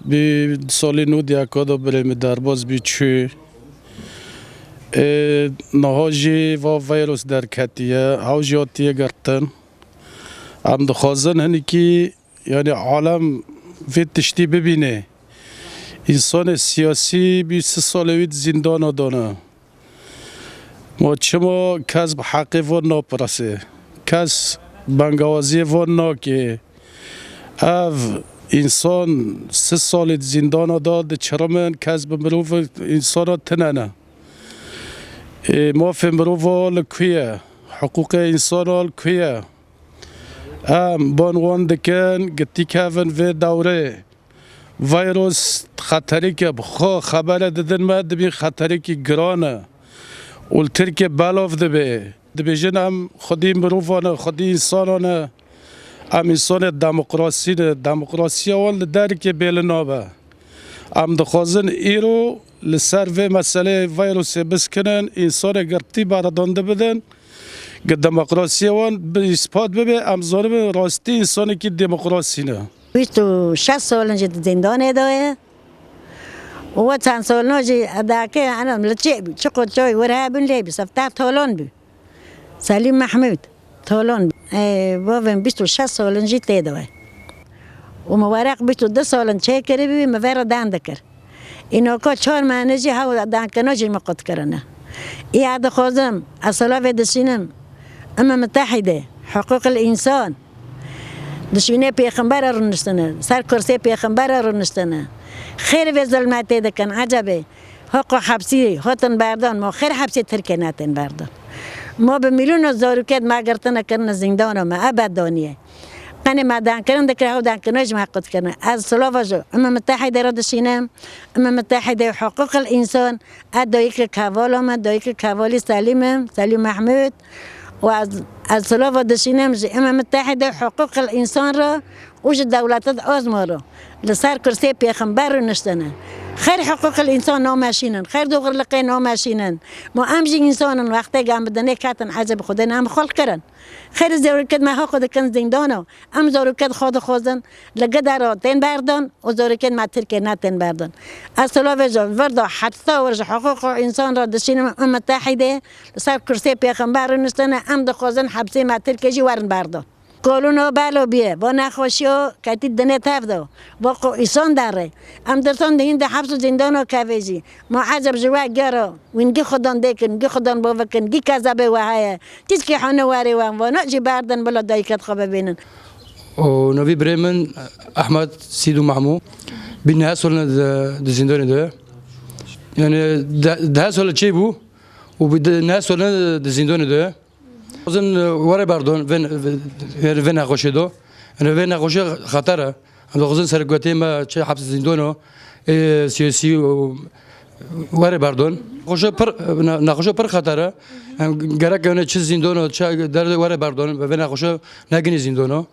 بی سالی نو دیاکادا بریم درباز بی چی نهاجی و ویروس در کتیه هاوجیاتیه گرتن ام دخوازن هنی که یعنی عالم في تشتی ببینه انسان سیاسی 20 سال زندان دانه ما چما کس به حقی و ناپرسه کس بنگوازی و ناکه او انسان 3 سال زندان داد چرا من کس به مروف انسان تننه ما في مروف لکویه حقوق انسان لکویه بانوان دکن گتی کهون و دوره ویروس خطری که بخوا خبر دادن ما دبی خطری که گرانه اولتر که بلاف دبی جن هم خودی مروفانه خودی انسانانه هم انسان دموکراسی اول در که بیل نابه هم دخوازن ایرو لسر و مسئله ویروس بس کنن انسان گرتی باردانده بدن که دموکراسی وان به اثبات ببه امزاره به راستی انسانی که دموکراسی نه 26 سال زندان داره و چند سال نجی داکه انا ملچه بی چقدر جای وره بن لیبی سفته تالان بی سلیم محمود تالان بی و 26 سال نجی تیدوه و موارق 22 سال چه کری بی موارد دانده کر اینو که 4 ماه نجی ها دانکه نجی مقد کرنه ایاد خوزم اصلا و دسینم اما متحده حقوق الانسان دشمنی پیغمبر رو نشتنه سر کرسی پیغمبر رو نشتنه خیر و ظلمت دکن عجبه حق حبسی هاتن بردان ما خیر حبسی ترکه ناتن بردان ما به میلیون زاروکت ما گرتن کردن زندان ما ابد دانیه قنی ما دان کردن دکره ها دان کنج محقق کردن از سلافجو اما متحده را دشینم اما متحده حقوق الانسان ادایک کوالا ما دایک کوالی سلیم محمود و از سلاف دشینم اما متحده حقوق الانسان را وش دولتات آزما را لسر کرسی پیغمبر رو نشتنه خیر حقوق الانسان نامشینن خیر دوغر لقی نامشینن ما امجی انسانن وقتی گام بدنه کاتن عجب خدا نام خلق کرن خیر زورکت ما حق دکن زندانو ام زورکت خود خوزن لقدر تن بردان و زورکت ما ترک نتن بردان اصلا وردا حتی ورج حقوق انسان را دشینم متحده لسر کرسی پیغمبر رو نشتنه ام دخوزن حبسی ما ترکجی ورن بردان کلونو بالو بیه با نخوشیو کتی دنه تفدو با ایسان داره ام درتان دهین ده حبس زندانو کویزی ما عجب جوا گرا وینگی خودان دیکن گی خودان باوکن گی کذبه و هایه تیز که حانه واری وان و نجی بردن بلا دایکت خواب بینن و نوی بريمن احمد سيدو محمو بين سولنا زندان ده يعني ده سول چه بو و بده سولنا زندان ده اظن ورا باردون وين نقاشه دو انا وين نقاشه خطره انا اظن سرقتي ما چه حبس زندانو سیاسی ورا باردون نقاشه پر خطره گرک اون چه زندانو چه در ورا باردون و وين نقاشه نگینی زندانو